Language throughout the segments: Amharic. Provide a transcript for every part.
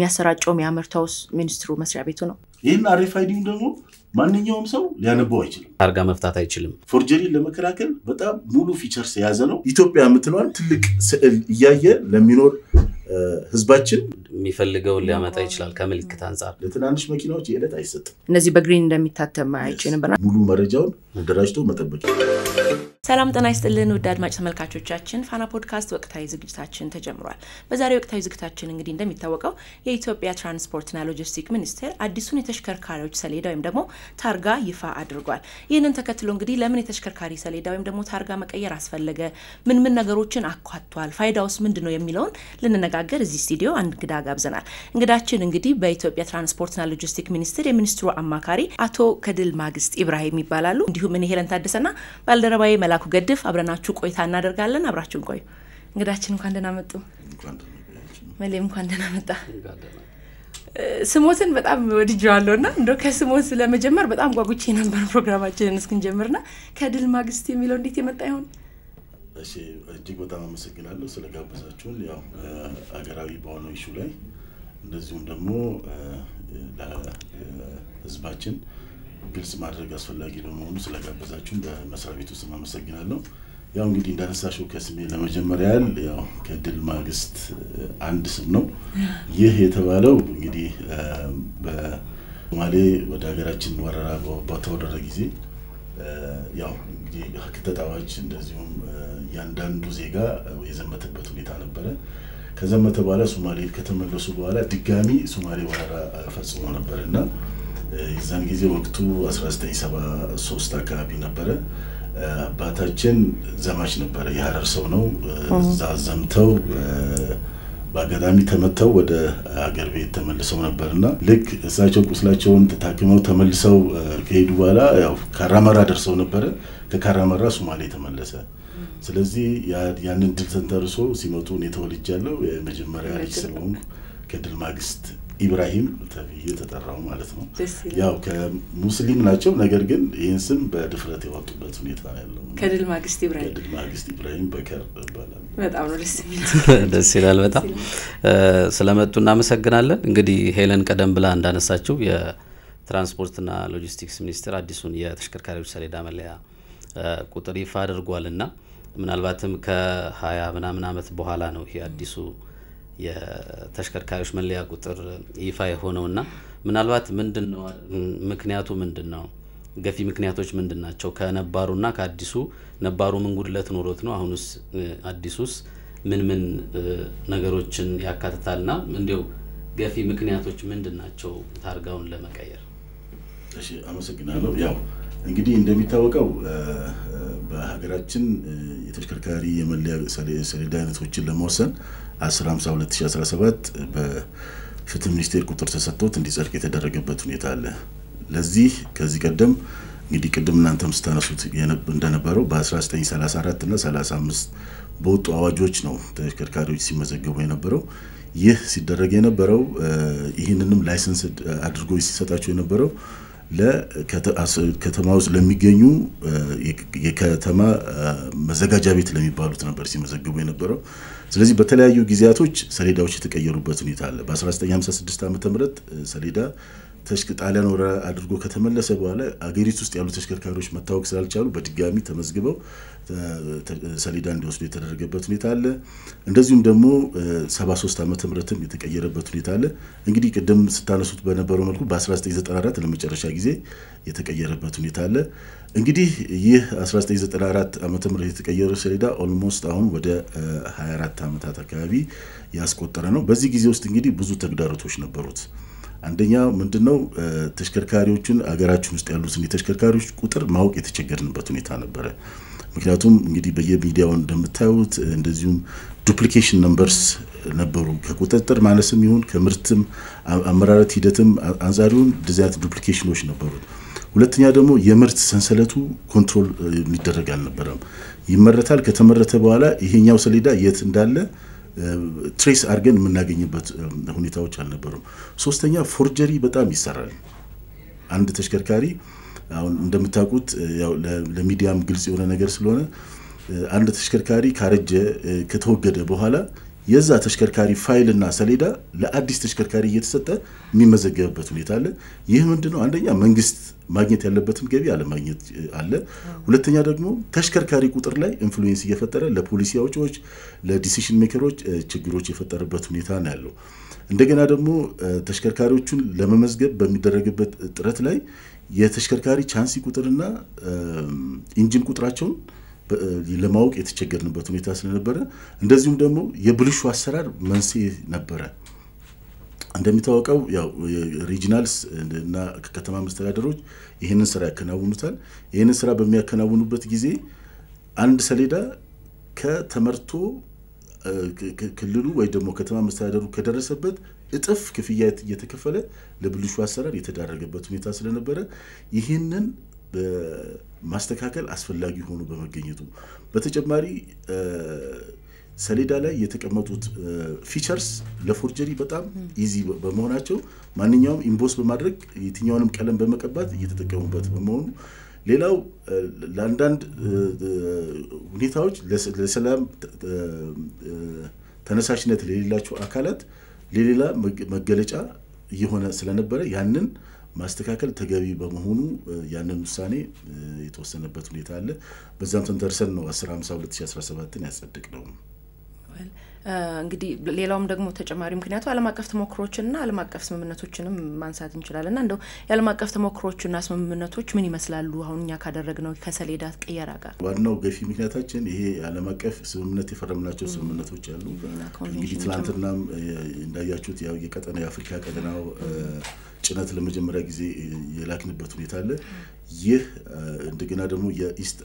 የሚያሰራጨው የሚያመርተው ሚኒስትሩ መስሪያ ቤቱ ነው ይሄን አርኤፍአይዲው ደግሞ ማንኛውም ሰው ሊያነበው አይችልም ታርጋ መፍታት አይችልም ፎርጀሪ ለመከላከል በጣም ሙሉ ፊቸርስ የያዘ ነው ኢትዮጵያ የምትለዋን ትልቅ ስዕል ያያየ ለሚኖር ህዝባችን የሚፈልገው ሊያመጣ ይችላል ከምልክት አንፃር ለትናንሽ መኪናዎች የዕለት አይሰጥም እነዚህ በግሪን እንደሚታተም አይችልም ሙሉ መረጃውን መደራጅቶ መጠበቅ ሰላም ጤና ይስጥልን ውድ አድማጭ ተመልካቾቻችን ፋና ፖድካስት ወቅታዊ ዝግጅታችን ተጀምሯል በዛሬው ወቅታዊ ዝግጅታችን እንግዲህ እንደሚታወቀው የኢትዮጵያ ትራንስፖርትና ሎጂስቲክ ሚኒስቴር አዲሱን የተሽከርካሪዎች ሰሌዳ ወይም ደግሞ ታርጋ ይፋ አድርጓል ይህንን ተከትሎ እንግዲህ ለምን የተሽከርካሪ ሰሌዳ ወይም ደግሞ ታርጋ መቀየር አስፈለገ ምን ነገሮችን አቋቷል ፋይዳውስ ምንድነው የሚለውን ልንነጋገር እዚህ ስቱዲዮ አንድ እንግዳ ጋብዘናል እንግዳችን እንግዲህ በኢትዮጵያ ትራንስፖርትና ሎጂስቲክ ሚኒስቴር የሚኒስትሩ አማካሪ አቶ ከድል ማግስት ኢብራሂም ይባላሉ እንዲሁም እኔ ሄለን ታደሰና ባልደረባዬ መላኩ ገድፍ አብረናችሁ ቆይታ እናደርጋለን አብራችሁን ቆዩ እንግዳችን እንኳን ደህና መጡ መሌም እንኳን ደህና መጣ ስሞትን በጣም ወድጄዋለሁና እንደው ከስሞት ለመጀመር በጣም ጓጉቼ ነበር ፕሮግራማችንን እስክንጀምርና ከድል ማግስት የሚለው እንዴት የመጣ ይሆን እሺ እጅግ በጣም አመሰግናለሁ ስለጋበዛችሁን ያው አገራዊ በሆነው ኢሹ ላይ እንደዚሁም ደግሞ ለህዝባችን ግልጽ ማድረግ አስፈላጊ በመሆኑ ስለጋበዛችሁን በመስሪያ ቤቱ ስም አመሰግናለሁ ያው እንግዲህ እንዳነሳሽው ከስሜ ለመጀመሪያ ያው ከድል ማግስት አንድ ስም ነው ይህ የተባለው እንግዲህ በሶማሌ ወደ ሀገራችን ወረራ በተወረረ ጊዜ ያው እንግዲህ ከተጣዋች እንደዚሁም ያንዳንዱ ዜጋ የዘመተበት ሁኔታ ነበር ከዘመተ በኋላ ሶማሌ ከተመለሱ በኋላ ድጋሚ ሶማሌ ወረራ ፈጽሞ ነበርና የዛን ጊዜ ወቅቱ 1973 አካባቢ ነበር አባታችን ዘማች ነበር የሐረር ሰው ነው ዛዘምተው ባጋዳሚ ተመተው ወደ ሀገር ቤት ተመልሰው ነበርና ልክ እሳቸው ቁስላቸውን ተታክመው ተመልሰው ከሄዱ በኋላ ያው ካራማራ ደርሰው ነበር ከካራማራ ሶማሌ ተመለሰ ስለዚህ ያንን ድል ተንተርሶ ሲመጡ ነው ተወልጃለሁ የመጀመሪያ ልጅ ስለሆንኩ ከድል ማግስት ኢብራሂም ተብዬ ተጠራው ማለት ነው ያው ከሙስሊም ናቸው ነገር ግን ይሄን ስም በድፍረት ያወጡበት ሁኔታ ያለው ከድል ማግስት ኢብራሂም በከር ይባላል በጣም ደስ ይላል በጣም ስለመጡና አመሰግናለን እንግዲህ ሄለን ቀደም ብላ እንዳነሳችው የትራንስፖርትና ሎጂስቲክስ ሚኒስቴር አዲሱን የተሽከርካሪዎች ሰሌዳ መለያ ቁጥር ይፋ አድርጓልና ምናልባትም ከ20 ምናምን አመት በኋላ ነው ይሄ አዲሱ የተሽከርካሪዎች መለያ ቁጥር ይፋ የሆነውና ምናልባት ምንድነው ምክንያቱ ምንድነው ገፊ ምክንያቶች ምንድናቸው ከነባሩና ከአዲሱ ነባሩ ምን ጉድለት ኖሮት ነው አሁንስ አዲሱስ ምን ነገሮችን ያካትታልና እንዴው ገፊ ምክንያቶች ምንድናቸው ታርጋውን ለመቀየር እሺ አመሰግናለሁ ያው እንግዲህ እንደሚታወቀው በሀገራችን የተሽከርካሪ የመለያ ሰሌዳ አይነቶችን ለመወሰን 10/52/2017 በፍትህ ሚኒስቴር ቁጥር ተሰጥቶት እንዲጸድቅ የተደረገበት ሁኔታ አለ ለዚህ ከዚህ ቀደም እንግዲህ ቀደም እናንተም ስታነሱት እንደነበረው በ1934 እና 35 በወጡ አዋጆች ነው ተሽከርካሪዎች ሲመዘገቡ የነበረው ይህ ሲደረግ የነበረው ይህንንም ላይሰንስ አድርጎ ሲሰጣቸው የነበረው ለከተማ ውስጥ ለሚገኙ የከተማ መዘጋጃ ቤት ለሚባሉት ነበር ሲመዘገቡ የነበረው ስለዚህ በተለያዩ ጊዜያቶች ሰሌዳዎች የተቀየሩበት ሁኔታ አለ በ1956 ዓመተ ምህረት ሰሌዳ ጣሊያን ወራ አድርጎ ከተመለሰ በኋላ አገሪቱ ውስጥ ያሉ ተሽከርካሪዎች መታወቅ ስላልቻሉ በድጋሚ ተመዝግበው ሰሌዳ እንዲወስዱ የተደረገበት ሁኔታ አለ እንደዚሁም ደግሞ 73 ዓመተ ምህረትም የተቀየረበት ሁኔታ አለ እንግዲህ ቀደም ስታነሱት በነበረው መልኩ በ1994 ለመጨረሻ ጊዜ የተቀየረበት ሁኔታ አለ እንግዲህ ይህ 1994 ዓመተ ምህረት የተቀየረው ሰሌዳ ኦልሞስት አሁን ወደ 24 ዓመታት አካባቢ ያስቆጠረ ነው በዚህ ጊዜ ውስጥ እንግዲህ ብዙ ተግዳሮቶች ነበሩት አንደኛ ምንድነው ተሽከርካሪዎችን አገራችን ውስጥ ያሉትን የተሽከርካሪዎች ቁጥር ማወቅ የተቸገረንበት ሁኔታ ነበር ምክንያቱም እንግዲህ በየሚዲያው እንደምታዩት እንደዚሁም ዱፕሊኬሽን ነምበርስ ነበሩ ከቁጥጥር ማለስም ይሁን ከምርትም አመራረት ሂደትም አንዛሪውን ዲዛይን ዱፕሊኬሽኖች ነበሩ ሁለተኛ ደግሞ የምርት ሰንሰለቱ ኮንትሮል የሚደረግ አልነበረም ይመረታል ከተመረተ በኋላ ይሄኛው ሰሌዳ የት እንዳለ ትሬስ አርገን የምናገኝበት ሁኔታዎች አልነበሩም ሶስተኛ ፎርጀሪ በጣም ይሰራል አንድ ተሽከርካሪ አሁን እንደምታውቁት ያው ለሚዲያም ግልጽ የሆነ ነገር ስለሆነ አንድ ተሽከርካሪ ካረጀ ከተወገደ በኋላ የዛ ተሽከርካሪ ፋይልና ሰሌዳ ለአዲስ ተሽከርካሪ እየተሰጠ የሚመዘገብበት ሁኔታ አለ። ይህ ምንድነው? አንደኛ መንግስት ማግኘት ያለበትን ገቢ አለ ማግኘት አለ። ሁለተኛ ደግሞ ተሽከርካሪ ቁጥር ላይ ኢንፍሉዌንስ እየፈጠረ ለፖሊሲ አውጪዎች ለዲሲዥን ሜከሮች ችግሮች የፈጠረበት ሁኔታ ነው ያለው። እንደገና ደግሞ ተሽከርካሪዎቹን ለመመዝገብ በሚደረግበት ጥረት ላይ የተሽከርካሪ ቻንሲ ቁጥርና ኢንጂን ቁጥራቸውን ለማወቅ የተቸገርንበት ሁኔታ ስለነበረ እንደዚሁም ደግሞ የብልሹ አሰራር መንስኤ ነበረ። እንደሚታወቀው ያው ሪጂናልስ እና ከተማ መስተዳድሮች ይሄንን ስራ ያከናውኑታል። ይሄንን ስራ በሚያከናውኑበት ጊዜ አንድ ሰሌዳ ከተመርቶ ክልሉ ወይ ደግሞ ከተማ መስተዳድሩ ከደረሰበት እጥፍ ክፍያ እየተከፈለ ለብልሹ አሰራር የተዳረገበት ሁኔታ ስለነበረ ይሄንን ማስተካከል አስፈላጊ ሆኖ በመገኘቱ በተጨማሪ ሰሌዳ ላይ የተቀመጡት ፊቸርስ ለፎርጀሪ በጣም ኢዚ በመሆናቸው ማንኛውም ኢምቦስ በማድረግ የትኛውንም ቀለም በመቀባት እየተጠቀሙበት በመሆኑ ሌላው ለአንዳንድ ሁኔታዎች ለሰላም ተነሳሽነት ለሌላቸው አካላት ለሌላ መገለጫ የሆነ ስለነበረ ያንን ማስተካከል ተገቢ በመሆኑ ያንን ውሳኔ የተወሰነበት ሁኔታ አለ። በዛም ተንተርሰን ነው 10/50/2017 ያጸደቅነው። እንግዲህ ሌላውም ደግሞ ተጨማሪ ምክንያቱ ዓለም አቀፍ ተሞክሮችና ዓለም አቀፍ ስምምነቶችንም ማንሳት እንችላለን። እንደው የዓለም አቀፍ ተሞክሮችና ስምምነቶች ምን ይመስላሉ? አሁንኛ ካደረግነው ከሰሌዳ ቀየራ ጋር ዋናው ገፊ ምክንያታችን ይሄ ዓለም አቀፍ ስምምነት የፈረምናቸው ስምምነቶች አሉ። እንግዲህ ትላንትናም እንዳያችሁት ያው የቀጠና የአፍሪካ ቀጠናው ጭነት ለመጀመሪያ ጊዜ የላክንበት ሁኔታ አለ። ይህ እንደገና ደግሞ የኢስት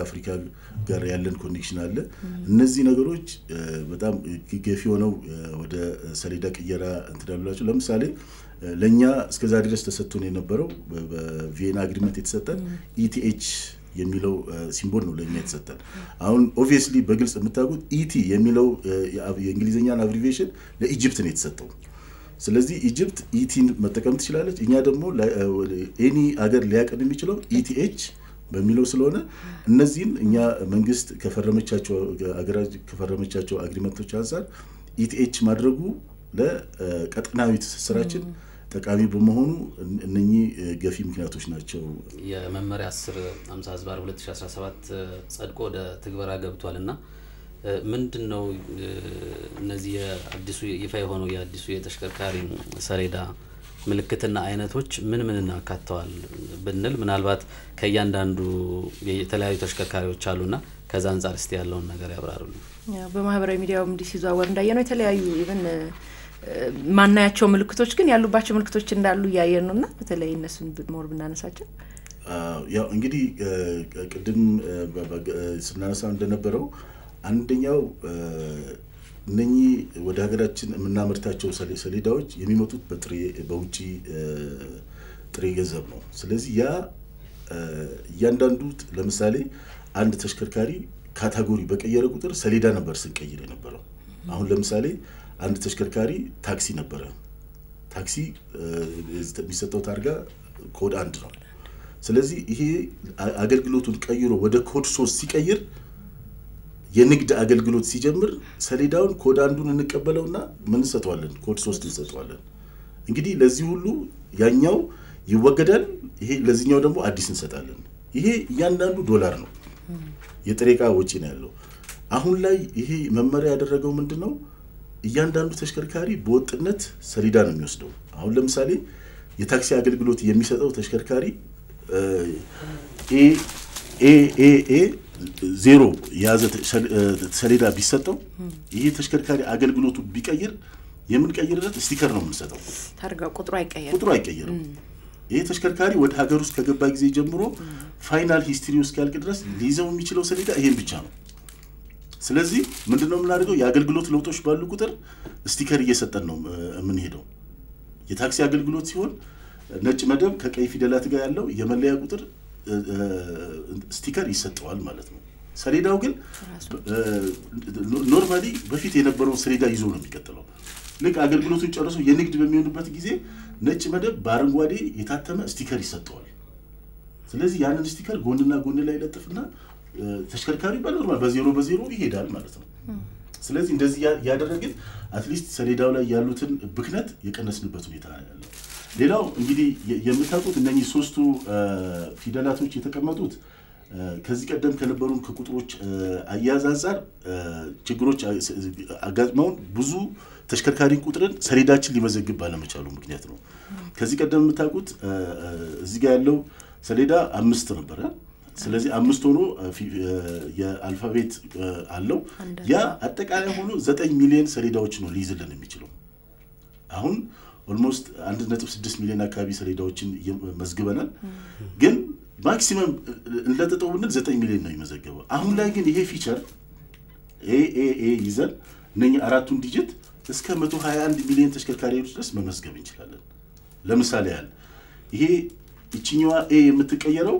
አፍሪካ ጋር ያለን ኮኔክሽን አለ። እነዚህ ነገሮች በጣም ገፊ ሆነው ወደ ሰሌዳ ቀየራ እንትዳሉላቸው። ለምሳሌ ለኛ እስከዛ ድረስ ተሰጥቶን የነበረው በቪየና አግሪመንት የተሰጠን ኢቲኤች የሚለው ሲምቦል ነው ለኛ የተሰጠን። አሁን ኦብቪየስሊ በግልጽ የምታውቁት ኢቲ የሚለው የእንግሊዘኛን አብሪቬሽን ለኢጂፕት ነው የተሰጠው። ስለዚህ ኢጂፕት ኢቲን መጠቀም ትችላለች። እኛ ደግሞ ኤኒ አገር ሊያቀድ የሚችለው ኢቲኤች በሚለው ስለሆነ እነዚህን እኛ መንግስት ከፈረመቻቸው አግሪመንቶች አንፃር ኢቲኤች ማድረጉ ለቀጠናዊ ትስስራችን ጠቃሚ በመሆኑ እነኚህ ገፊ ምክንያቶች ናቸው። የመመሪያ 10/50/2017 ጸድቆ ወደ ትግበራ ገብቷልና ምንድነው እነዚህ የአዲሱ ይፋ የሆነው የአዲሱ የተሽከርካሪ ሰሌዳ ምልክትና አይነቶች ምን እናካተዋል ብንል ምናልባት ከያንዳንዱ የተለያዩ ተሽከርካሪዎች አሉና ከዛ አንፃር እስቲ ያለውን ነገር ያብራሩልን። በማህበራዊ ሚዲያውም ሲዟወር እንዳየነው የተለያዩ ኢቭን ማናያቸው ምልክቶች ግን ያሉባቸው ምልክቶች እንዳሉ ያየን ነውና በተለይ እነሱን ሞር ብናነሳቸው ያው እንግዲህ ቅድም ስናነሳ እንደነበረው አንደኛው እነኚህ ወደ ሀገራችን የምናመርታቸው ሰሌዳዎች የሚመጡት በውጪ ጥሬ ገንዘብ ነው። ስለዚህ ያ እያንዳንዱ ለምሳሌ አንድ ተሽከርካሪ ካታጎሪ በቀየረ ቁጥር ሰሌዳ ነበር ስንቀይር የነበረው። አሁን ለምሳሌ አንድ ተሽከርካሪ ታክሲ ነበረ። ታክሲ የሚሰጠው ታርጋ ኮድ 1 ነው። ስለዚህ ይሄ አገልግሎቱን ቀይሮ ወደ ኮድ 3 ሲቀይር የንግድ አገልግሎት ሲጀምር ሰሌዳውን ኮድ 1ን እንቀበለውና ምን እንሰጠዋለን? ኮድ 3 እንሰጠዋለን። እንግዲህ ለዚህ ሁሉ ያኛው ይወገዳል፣ ይሄ ለዚህኛው ደግሞ አዲስ እንሰጣለን። ይሄ እያንዳንዱ ዶላር ነው፣ የጥሬ ዕቃ ወጪ ነው ያለው። አሁን ላይ ይሄ መመሪያ ያደረገው ምንድነው? እያንዳንዱ ተሽከርካሪ በወጥነት ሰሌዳ ነው የሚወስደው። አሁን ለምሳሌ የታክሲ አገልግሎት የሚሰጠው ተሽከርካሪ ኤ 0 ያዘ ሰሌዳ ቢሰጠው ይሄ ተሽከርካሪ አገልግሎቱ ቢቀይር የምንቀይርለት ስቲከር ነው የምንሰጠው። ታርጋው ቁጥሩ አይቀየርም። ይሄ ተሽከርካሪ ወደ ሀገር ውስጥ ከገባ ጊዜ ጀምሮ ፋይናል ሂስትሪ ውስጥ ያልቅ ድረስ ሊይዘው የሚችለው ሰሌዳ ይሄን ብቻ ነው። ስለዚህ ምንድነው የምናደርገው? የአገልግሎት ለውጦች ባሉ ቁጥር ስቲከር እየሰጠን ነው የምንሄደው። የታክሲ አገልግሎት ሲሆን ነጭ መደብ ከቀይ ፊደላት ጋር ያለው የመለያ ቁጥር ስቲከር ይሰጠዋል ማለት ነው። ሰሌዳው ግን ኖርማሊ በፊት የነበረው ሰሌዳ ይዞ ነው የሚቀጥለው። ልክ አገልግሎቱን ጨርሶ የንግድ በሚሆንበት ጊዜ ነጭ መደብ በአረንጓዴ የታተመ ስቲከር ይሰጠዋል። ስለዚህ ያንን ስቲከር ጎንና ጎን ላይ ለጥፍና ተሽከርካሪ በኖርማል በ0 ይሄዳል ማለት ነው። ስለዚህ እንደዚህ ያደረግን አትሊስት ሰሌዳው ላይ ያሉትን ብክነት የቀነስንበት ሁኔታ ያለው። ሌላው እንግዲህ የምታውቁት እነኚህ ሶስቱ ፊደላቶች የተቀመጡት ከዚህ ቀደም ከነበሩ ከቁጥሮች አያያዝ አንፃር ችግሮች አጋጥመውን ብዙ ተሽከርካሪ ቁጥርን ሰሌዳችን ሊመዘግብ ባለመቻሉ ምክንያት ነው። ከዚህ ቀደም የምታውቁት እዚህ ጋር ያለው ሰሌዳ 5 ነበር። ስለዚህ 5 ሆኖ የአልፋቤት አለው። ያ አጠቃላይ ሆኖ 9 ሚሊዮን ሰሌዳዎች ነው ሊይዝልን የሚችለው። አሁን ኦልሞስት 1.6 ሚሊዮን አካባቢ ሰሌዳዎችን መዝግበናል። ግን ማክሲመም እንደተጠውነት 9 ሚሊዮን ነው የሚመዘገበው። አሁን ላይ ግን ይሄ ፊቸር ኤኤኤ ይዘን እነኛ አራቱን ዲጂት እስከ 121 ሚሊዮን ተሽከርካሪዎች ድረስ መመዝገብ እንችላለን። ለምሳሌ ያህል ይሄ እቺኛዋ ኤ የምትቀየረው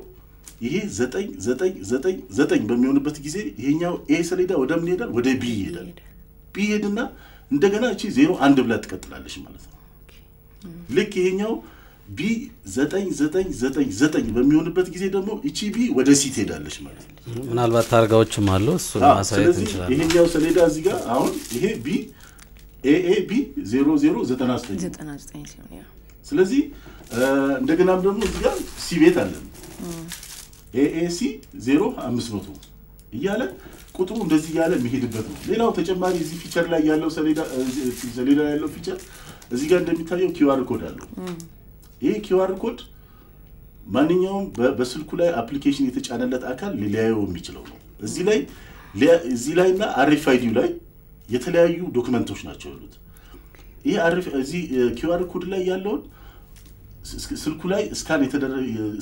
ይሄ 9 በሚሆንበት ጊዜ ይሄኛው ኤ ሰሌዳ ወደ ምን ይሄዳል? ወደ ቢ ይሄዳል። ቢ ሄድና እንደገና እቺ 01 ብላ ትቀጥላለች ማለት ነው። ልክ ይሄኛው ቢ 9 በሚሆንበት ጊዜ ደግሞ እቺ ቢ ወደ ሲ ትሄዳለች ማለት ነው። ምናልባት ታርጋዎችም አሉ እሱ ማሳየት እንችላለን። ይሄኛው ሰሌዳ እዚህ ጋር አሁን ይሄ ቢ ኤኤቢ 0099 ሲሆን ያ ስለዚህ እንደገናም ደግሞ እዚህ ጋር ሲ ቤት አለን ኤኤሲ 0500 እያለ ቁጥሩ እንደዚህ ያለ የሚሄድበት ነው። ሌላው ተጨማሪ እዚህ ፊቸር ላይ ያለው ሰሌዳ ያለው ፊቸር እዚህ ጋር እንደሚታየው ኪውአር ኮድ አለው። ይሄ ኪውአር ኮድ ማንኛውም በስልኩ ላይ አፕሊኬሽን የተጫነለት አካል ሊያየው የሚችለው ነው። እዚህ ላይና አርኤፍአይዲው ላይ የተለያዩ ዶክመንቶች ናቸው ያሉት። ይሄ እዚህ ኪውአር ኮድ ላይ ያለውን ስልኩ ላይ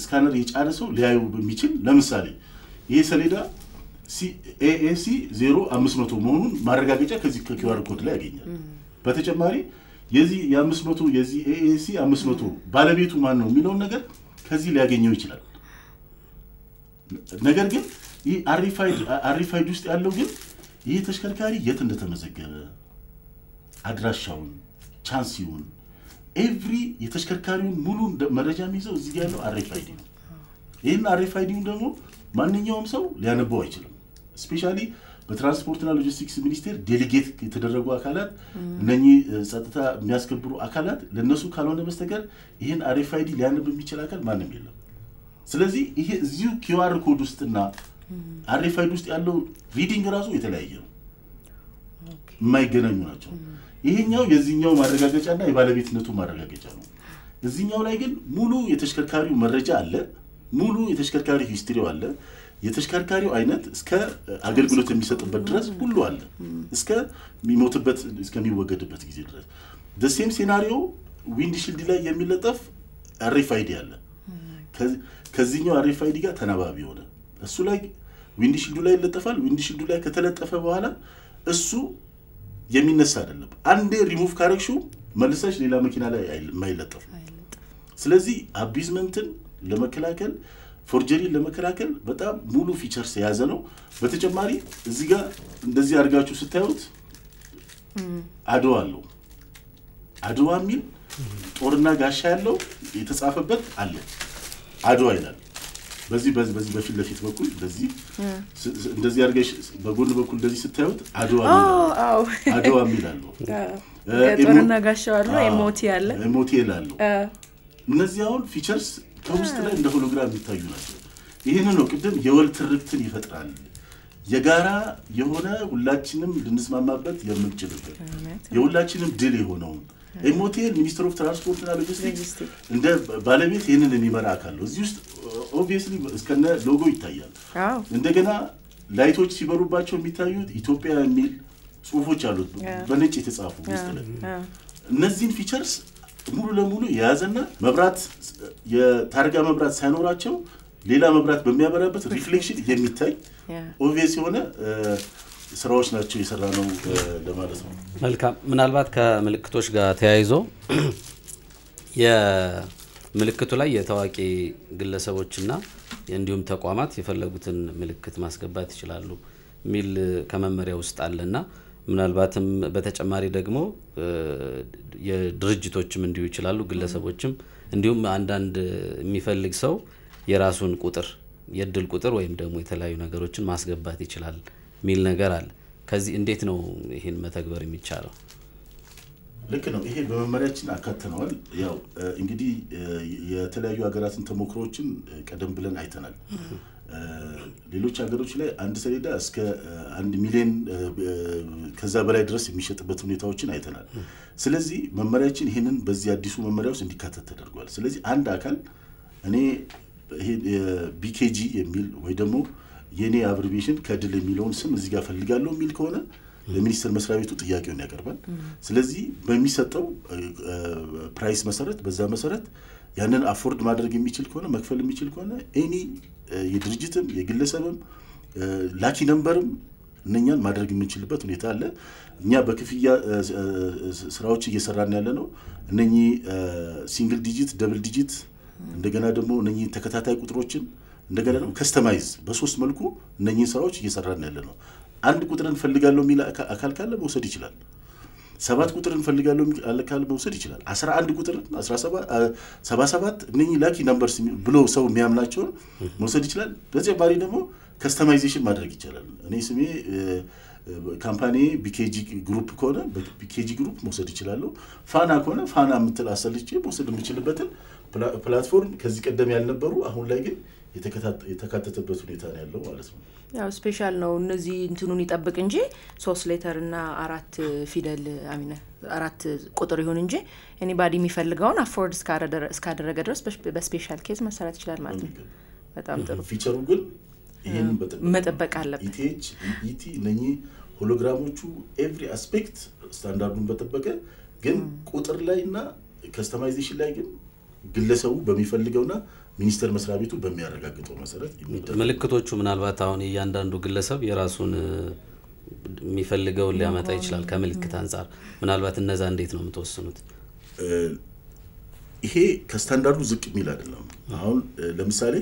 ስካነር የጫነ ሰው ሊያዩ በሚችል ለምሳሌ ይሄ ሰሌዳ ኤኤሲ 0500 መሆኑን ማረጋገጫ ከዚህ ከኪውአር ኮድ ላይ ያገኛል። በተጨማሪ የዚህ የ500 የዚህ ኤኤሲ 500 ባለቤቱ ማን ነው የሚለውን ነገር ከዚህ ሊያገኘው ይችላል። ነገር ግን ይሄ አርኤፍአይዲ ውስጥ ያለው ግን ይሄ ተሽከርካሪ የት እንደተመዘገበ አድራሻውን ቻንሲውን ኤቭሪ የተሽከርካሪውን ሙሉ መረጃ የሚይዘው እዚህ ጋር ያለው አርኤፍአይዲ ነው። ይሄን አርኤፍአይዲውን ደግሞ ማንኛውም ሰው ሊያነበው አይችልም። ስፔሻሊ በትራንስፖርትና ሎጂስቲክስ ሚኒስቴር ዴሊጌት የተደረጉ አካላት እነኚህ ጸጥታ የሚያስከብሩ አካላት ለነሱ ካልሆነ በስተቀር ይሄን አርኤፍአይዲ ሊያነብ የሚችል አካል ማንም የለም። ስለዚህ ይሄ እዚሁ ኪውአር ኮድ ውስጥና አርኤፍአይዲ ውስጥ ያለው ሪዲንግ ራሱ የተለያየ ነው፣ የማይገናኙ ናቸው። ይሄኛው የዚህኛው ማረጋገጫና የባለቤትነቱ ማረጋገጫ ነው። እዚህኛው ላይ ግን ሙሉ የተሽከርካሪው መረጃ አለ፣ ሙሉ የተሽከርካሪ ሂስትሪው አለ፣ የተሽከርካሪው አይነት እስከ አገልግሎት የሚሰጥበት ድረስ ሁሉ አለ፣ እስከ የሚሞትበት እስከሚወገድበት ጊዜ ድረስ። ደሴም ሴናሪዮ ዊንድሺልድ ላይ የሚለጠፍ አርኤፍአይዲ አለ። ከዚህኛው አርኤፍአይዲ ጋር ተናባቢ ሆነ እሱ ላይ ዊንድሺልዱ ላይ ይለጠፋል። ዊንድሺልዱ ላይ ከተለጠፈ በኋላ እሱ የሚነሳ አይደለም። አንዴ ሪሙቭ ካረግሹ መልሰሽ ሌላ መኪና ላይ የማይለጠፍ። ስለዚህ አቢዝመንትን ለመከላከል ፎርጀሪን ለመከላከል በጣም ሙሉ ፊቸርስ የያዘ ነው። በተጨማሪ እዚህ ጋር እንደዚህ አድርጋችሁ ስታዩት አድዋ አለው። አድዋ የሚል ጦርና ጋሻ ያለው የተጻፈበት አለ። አድዋ ይላል። በዚህ በፊት ለፊት በኩል እንደዚህ አድርገሽ በጎን በኩል እንደዚህ ስታዩት አድዋ የሚል አለው። ጦርና ጋሻው አለ፣ ኤሞቲ አለ፣ ኤሞቲ ይላል። እነዚህ አሁን ፊቸርስ ከውስጥ ላይ እንደ ሆሎግራም የሚታዩ ናቸው። ይሄንን ነው ቅድም የወል ትርክትን ይፈጥራል። የጋራ የሆነ ሁላችንም ልንስማማበት የምንችልበት የሁላችንም ድል የሆነው ኤሞቲኤል ሚኒስትር ኦፍ ትራንስፖርት እና ሎጂስቲክስ እንደ ባለቤት ይሄንን የሚመራ አካል ነው። እዚህ ውስጥ ኦብቪየስሊ እስከነ ሎጎ ይታያል። እንደገና ላይቶች ሲበሩባቸው የሚታዩት ኢትዮጵያ የሚል ጽሁፎች አሉት በነጭ የተጻፉ ውስጥ ላይ። እነዚህን ፊቸርስ ሙሉ ለሙሉ የያዘና መብራት የታርጋ መብራት ሳይኖራቸው ሌላ መብራት በሚያበራበት ሪፍሌክሽን የሚታይ ኦብቪየስ የሆነ ስራዎች ናቸው የሰራነው ለማለት ነው። መልካም። ምናልባት ከምልክቶች ጋር ተያይዞ የምልክቱ ላይ የታዋቂ ግለሰቦችና እንዲሁም ተቋማት የፈለጉትን ምልክት ማስገባት ይችላሉ ሚል ከመመሪያ ውስጥ አለና ምናልባትም በተጨማሪ ደግሞ የድርጅቶችም እንዲሁ ይችላሉ፣ ግለሰቦችም እንዲሁም አንዳንድ የሚፈልግ ሰው የራሱን ቁጥር የድል ቁጥር ወይም ደግሞ የተለያዩ ነገሮችን ማስገባት ይችላል ሚል ነገር አለ። ከዚህ እንዴት ነው ይሄን መተግበር የሚቻለው? ልክ ነው። ይሄ በመመሪያችን አካተነዋል። ያው እንግዲህ የተለያዩ ሀገራትን ተሞክሮችን ቀደም ብለን አይተናል። ሌሎች ሀገሮች ላይ አንድ ሰሌዳ እስከ 1 ሚሊዮን ከዛ በላይ ድረስ የሚሸጥበት ሁኔታዎችን አይተናል። ስለዚህ መመሪያችን ይሄንን በዚህ አዲሱ መመሪያ ውስጥ እንዲካተት ተደርጓል። ስለዚህ አንድ አካል እኔ ይሄ ቢኬጂ የሚል ወይ ደግሞ የኔ አብሪቪዬሽን ከድል የሚለውን ስም እዚህ ጋር ፈልጋለሁ የሚል ከሆነ ለሚኒስትር መስሪያ ቤቱ ጥያቄውን ያቀርባል። ስለዚህ በሚሰጠው ፕራይስ መሰረት በዛ መሰረት ያንን አፎርድ ማድረግ የሚችል ከሆነ መክፈል የሚችል ከሆነ ኤኒ የድርጅትም የግለሰብም ላኪ ነምበርም እነኛን ማድረግ የምንችልበት ሁኔታ አለ። እኛ በክፍያ ስራዎች እየሰራን ያለ ነው። እነኚህ ሲንግል ዲጂት ደብል ዲጂት እንደገና ደግሞ እነኚህ ተከታታይ ቁጥሮችን እንደገና ደግሞ ከስተማይዝ በሶስት መልኩ እነኚህ ስራዎች እየሰራን ያለ ነው። አንድ ቁጥርን ፈልጋለሁ የሚል አካል ካለ መውሰድ ይችላል። 7 ቁጥርን ፈልጋለሁ የሚል አካል መውሰድ ይችላል። 11 ቁጥርን 77 እነኚህ ላኪ ነምበርስ ብሎ ሰው የሚያምናቸውን መውሰድ ይችላል። በተጨማሪ ደግሞ ከስተማይዜሽን ማድረግ ይችላል። እኔ ስሜ ካምፓኒ ቢኬጂ ግሩፕ ከሆነ ቢኬጂ ግሩፕ መውሰድ ይችላል። ፋና ከሆነ ፋና የምትል አሰልቼ መውሰድ የምችልበትን ፕላትፎርም ከዚህ ቀደም ያልነበሩ አሁን ላይ ግን የተካተተበት ሁኔታ ነው ያለው ማለት ነው። ያው ስፔሻል ነው እነዚህ እንትኑን ይጠብቅ እንጂ 3 ሌተር እና 4 ፊደል አሚና 4 ቁጥር ይሁን እንጂ ኤኒባዲ የሚፈልገውን አፎርድ እስካደረገ ድረስ በስፔሻል ኬዝ መሰራት ይችላል ማለት ነው። በጣም ጥሩ። ፊቸሩ ግን ይሄን መጠበቅ አለበት። ኢቲ ነኚህ ሆሎግራሞቹ ኤቭሪ አስፔክት ስታንዳርዱን በተጠበቀ ግን ቁጥር ላይና ከስተማይዜሽን ላይ ግን ግለሰቡ በሚፈልገውና ሚኒስተር መስሪያ ቤቱ በሚያረጋግጠው መሰረት ምልክቶቹ ምናልባት አሁን እያንዳንዱ ግለሰብ የራሱን የሚፈልገው ሊያመጣ ይችላል። ከምልክት አንፃር ምናልባት እነዛ እንዴት ነው የምትወስኑት? ይሄ ከስታንዳርዱ ዝቅ የሚል አይደለም። አሁን ለምሳሌ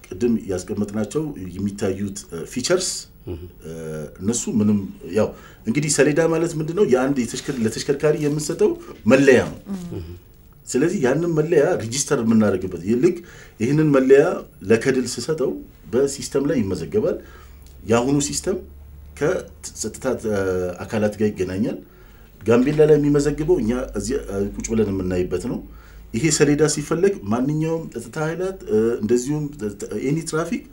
ቅድም ያስቀመጥናቸው የሚታዩት ፊቸርስ እነሱ ምንም ያው እንግዲህ ሰሌዳ ማለት ምንድነው የአንድ ለተሽከርካሪ የምንሰጠው መለያ ነው። ስለዚህ ያንን መለያ ሬጂስተር የምናደርግበት ይልቅ ይሄንን መለያ ለከድል ሲሰጠው በሲስተም ላይ ይመዘገባል። ያሁኑ ሲስተም ከጸጥታ አካላት ጋር ይገናኛል። ጋምቤላ ላይ የሚመዘግበው እኛ እዚህ ቁጭ ብለን የምናይበት ነው። ይሄ ሰሌዳ ሲፈለግ ማንኛውም ጸጥታ ኃይላት እንደዚሁም ኤኒ ትራፊክ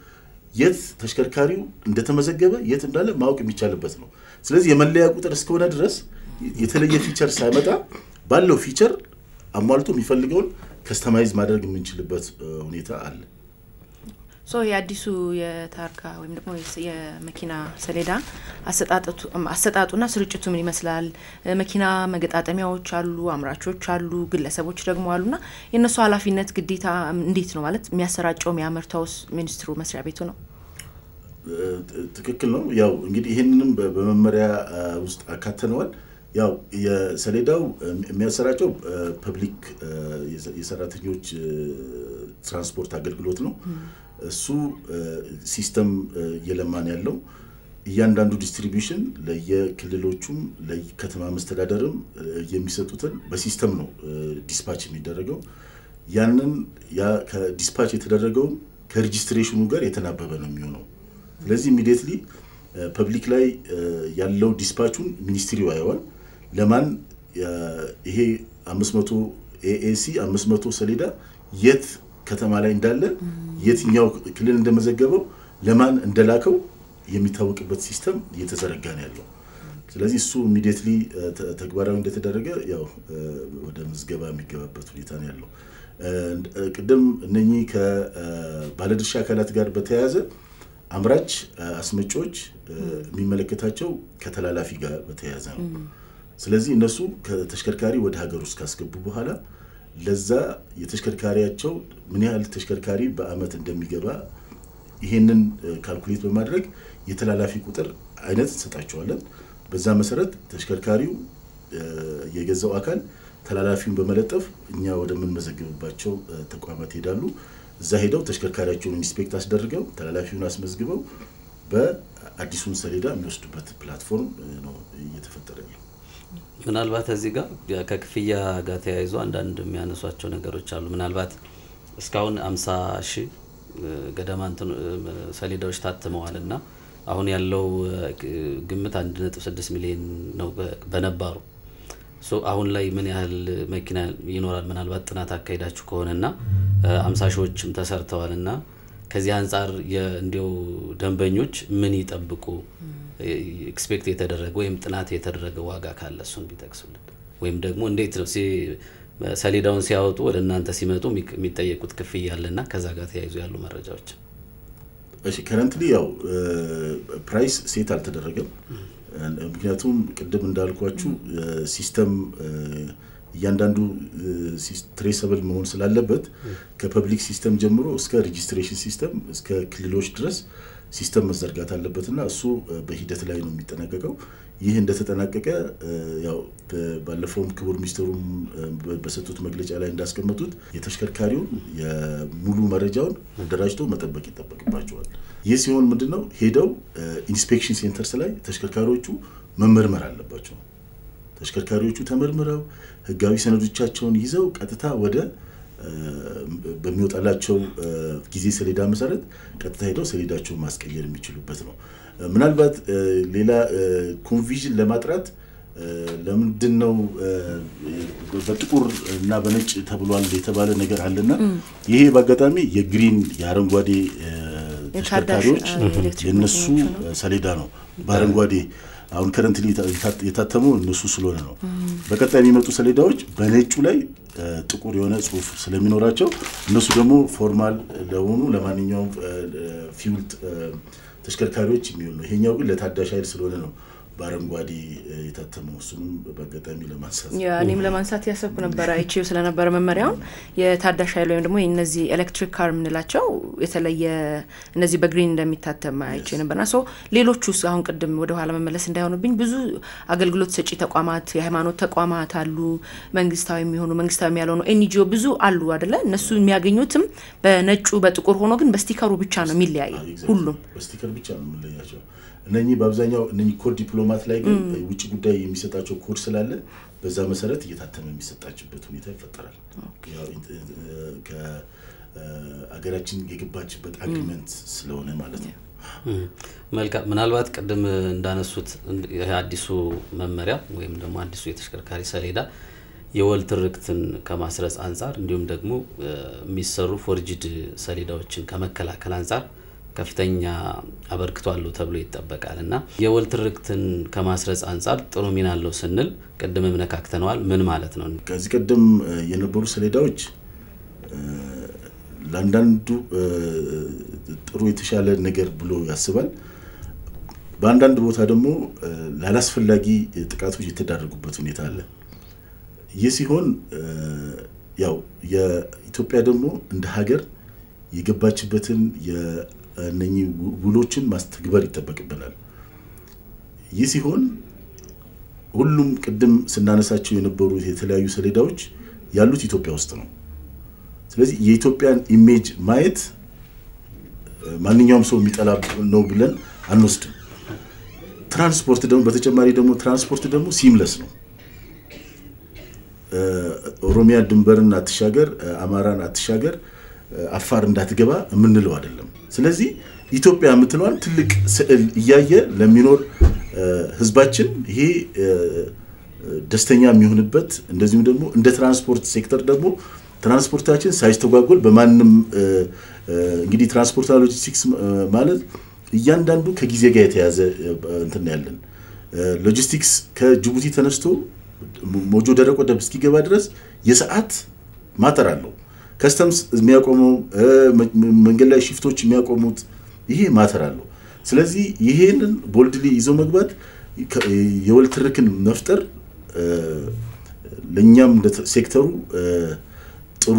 የት ተሽከርካሪው እንደተመዘገበ የት እንዳለ ማወቅ የሚቻልበት ነው። ስለዚህ የመለያ ቁጥር እስከሆነ ድረስ የተለየ ፊቸር ሳይመጣ ባለው ፊቸር አሟልቶ የሚፈልገውን ከስተማይዝ ማድረግ የምንችልበት ሁኔታ አለ። የአዲሱ የታርጋ ወይም ደግሞ የመኪና ሰሌዳ አሰጣጡና ስርጭቱ ምን ይመስላል? መኪና መገጣጠሚያዎች አሉ፣ አምራቾች አሉ፣ ግለሰቦች ደግሞ አሉና የነሱ ኃላፊነት ግዴታ እንዴት ነው ማለት የሚያሰራጨው የሚያመርተውስ ሚኒስትሩ መስሪያ ቤቱ ነው? ትክክል ነው። ያው እንግዲህ ይሄንንም በመመሪያ ውስጥ አካተነዋል። ያው የሰሌዳው የሚያሰራጨው ፐብሊክ የሰራተኞች ትራንስፖርት አገልግሎት ነው። እሱ ሲስተም የለማን ያለው እያንዳንዱ ዲስትሪቢዩሽን ለየክልሎቹም ለከተማ መስተዳደርም የሚሰጡትን በሲስተም ነው ዲስፓች የሚደረገው። ያንን ከዲስፓች የተደረገው ከሬጂስትሬሽኑ ጋር የተናበበ ነው የሚሆነው። ስለዚህ ኢሚዲየትሊ ፐብሊክ ላይ ያለው ዲስፓቹን ሚኒስትሪው ያየዋል። ለማን ይሄ 500 ኤኤሲ 500 ሰሌዳ የት ከተማ ላይ እንዳለ የትኛው ክልል እንደመዘገበው ለማን እንደላከው የሚታወቅበት ሲስተም እየተዘረጋ ነው ያለው። ስለዚህ እሱ ኢሚዲየትሊ ተግባራዊ እንደተደረገ ያው ወደ ምዝገባ የሚገባበት ሁኔታ ነው ያለው። ቅድም እነኚህ ከባለድርሻ አካላት ጋር በተያያዘ አምራች አስመጪዎች የሚመለከታቸው ከተላላፊ ጋር በተያያዘ ነው። ስለዚህ እነሱ ከተሽከርካሪ ወደ ሀገር ውስጥ ካስገቡ በኋላ ለዛ የተሽከርካሪያቸው ምን ያህል ተሽከርካሪ በአመት እንደሚገባ ይሄንን ካልኩሌት በማድረግ የተላላፊ ቁጥር አይነት እንሰጣቸዋለን። በዛ መሰረት ተሽከርካሪው የገዛው አካል ተላላፊውን በመለጠፍ እኛ ወደ ምን መዘግብባቸው ተቋማት ሄዳሉ። እዛ ሄደው ተሽከርካሪያቸውን ኢንስፔክት አስደርገው ተላላፊውን አስመዝግበው በአዲሱን ሰሌዳ የሚወስዱበት ፕላትፎርም ነው እየተፈጠረ ያለው። ምናልባት እዚህ ጋር ከክፍያ ጋር ተያይዞ አንዳንድ የሚያነሷቸው ነገሮች አሉ። ምናልባት እስካሁን 50,000 ገደማ ሰሌዳዎች ታትመዋልና አሁን ያለው ግምት 1.6 ሚሊዮን ነው በነባሩ አሁን ላይ ምን ያህል መኪና ይኖራል ምናልባት ጥናት አካይዳችሁ ከሆነና 50 ሺዎችም ተሰርተዋልና ከዚህ አንፃር የእንዲው ደንበኞች ምን ይጠብቁ ኤክስፔክት የተደረገ ወይም ጥናት የተደረገ ዋጋ ካለ እሱን ቢጠቅሱልን ወይም ደግሞ እንዴት ነው ሰሌዳውን ሲያወጡ ወደ እናንተ ሲመጡ የሚጠየቁት ክፍያ ያለና ከዛ ጋር ተያይዞ ያሉ መረጃዎች እሺ ከረንትሊ ያው ፕራይስ ሴት አልተደረገም ምክንያቱም ቅድም እንዳልኳችሁ ሲስተም እያንዳንዱ ትሬሰብል መሆን ስላለበት ከፐብሊክ ሲስተም ጀምሮ እስከ ሬጂስትሬሽን ሲስተም እስከ ክልሎች ድረስ ሲስተም መዘርጋት አለበትና እሱ በሂደት ላይ ነው የሚጠናቀቀው ይህ እንደተጠናቀቀ ያው ባለፈውም ክቡር ሚኒስትሩም በሰጡት መግለጫ ላይ እንዳስቀመጡት የተሽከርካሪው የሙሉ መረጃውን አደራጅቶ መጠበቅ ይጠበቅባቸዋል ይህ ሲሆን ምንድነው ሄደው ኢንስፔክሽን ሴንተርስ ላይ ተሽከርካሪዎቹ መመርመር አለባቸው ተሽከርካሪዎቹ ተመርምረው ህጋዊ ሰነዶቻቸውን ይዘው ቀጥታ ወደ በሚወጣላቸው ጊዜ ሰሌዳ መሰረት ቀጥታ ሄደው ሰሌዳቸውን ማስቀየር የሚችሉበት ነው ምናልባት ሌላ ኮንፊዥን ለማጥራት ለምንድነው በጥቁር እና በነጭ ተብሏል የተባለ ነገር አለና ይሄ በአጋጣሚ የግሪን የአረንጓዴ ተሽከርካሪዎች የነሱ ሰሌዳ ነው በአረንጓዴ አሁን ከረንትሊ የታተሙ እነሱ ስለሆነ ነው በቀጣይ የሚመጡ ሰሌዳዎች በነጩ ላይ ጥቁር የሆነ ጽሁፍ ስለሚኖራቸው እነሱ ደግሞ ፎርማል ለሆኑ ለማንኛውም ፊውል ተሽከርካሪዎች የሚሆኑ ነው ይሄኛው ግን ለታዳሽ ኃይል ስለሆነ ነው በአረንጓዴ የታተመው እሱም በአጋጣሚ ለማንሳት እኔም ለማንሳት ያሰብኩ ነበር አይቼው ስለነበረ መመሪያው የታዳሽ ኃይል ወይም ደግሞ እነዚህ ኤሌክትሪክ ካር ምንላቸው የተለየ እነዚህ በግሪን እንደሚታተም አይቼ ነበርና ሌሎቹስ አሁን ቅድም ወደ ኋላ መመለስ እንዳይሆንብኝ ብዙ አገልግሎት ሰጪ ተቋማት የሃይማኖት ተቋማት አሉ መንግስታዊ የሚሆኑ መንግስታዊ ያልሆኑ ኤንጂኦ ብዙ አሉ አይደለ እነሱ የሚያገኙትም በነጩ በጥቁር ሆኖ ግን በስቲከሩ ብቻ ነው የሚለያየው ሁሉም በስቲከር ብቻ ነው የሚለያየው እነኚህ በአብዛኛው እነኚህ ኮድ ዲፕሎማት ላይ ግን ውጪ ጉዳይ የሚሰጣቸው ኮድ ስላለ በዛ መሰረት እየታተመ የሚሰጣችበት ሁኔታ ይፈጠራል ያው ከአገራችን የገባችበት አግሪመንት ስለሆነ ማለት ነው መልካም ምናልባት ቀደም እንዳነሱት አዲሱ መመሪያ ወይም ደግሞ አዲሱ የተሽከርካሪ ሰሌዳ የወል ትርክትን ከማስረጽ አንፃር እንዲሁም ደግሞ የሚሰሩ ፎርጂድ ሰሌዳዎችን ከመከላከል አንፃር ከፍተኛ አበርክቷል ተብሎ ይተበቃልና የወል ትርክትን ከማስረጽ አንፃር ጥሩ ሚና አለው ስንል ቀደም መነካክተናል ምን ማለት ነው ከዚህ ቀደም የነበሩ ሰሌዳዎች ለአንዳንዱ ጥሩ የተሻለ ነገር ብሎ ያስባል በአንዳንድ ቦታ ደግሞ ላላስፈላጊ ጥቃቶች የተዳረጉበት ሁኔታ አለ ይህ ሲሆን ያው የኢትዮጵያ ደግሞ እንደ ሀገር የገባችበትን የነኚህ ውሎችን ማስተግበር ይተበቅብናል ይህ ሲሆን ሁሉም ቅድም ስናነሳቸው የነበሩ የተለያዩ ሰሌዳዎች ያሉት ኢትዮጵያ ውስጥ ነው ስለዚህ የኢትዮጵያን ኢሜጅ ማየት ማንኛውም ሰው የሚጠላ ነው ብለን አንወስድም ትራንስፖርት ደግሞ በተጨማሪ ደግሞ ትራንስፖርት ደግሞ ሲምለስ ነው ኦሮሚያ ድንበርን አትሻገር አማራን አትሻገር አፋር እንዳትገባ ምንለው አይደለም ስለዚህ ኢትዮጵያ የምትለዋን ትልቅ ስዕል እያየ ለሚኖር ህዝባችን ይሄ ደስተኛ የሚሆንበት እንደዚሁም ደግሞ እንደ ትራንስፖርት ሴክተር ደግሞ ትራንስፖርታችን ሳይስተጓጎል በማንንም እንግዲህ ትራንስፖርት ሎጂስቲክስ ማለት እያንዳንዱ ከጊዜ ጋር የተያዘ እንትን ያለን ሎጂስቲክስ ከጅቡቲ ተነስቶ ሞጆ ደረቆ ወደብ እስኪገባ ድረስ የሰዓት ማተር አለው ከስተምስ የሚያቆመው መንገድ ላይ ሽፍቶች የሚያቆሙት ይሄ ማተር አለው ስለዚህ ይሄንን ቦልድሊ ይዞ መግባት የወል ትርክን መፍጠር ለኛም ሴክተሩ ጥሩ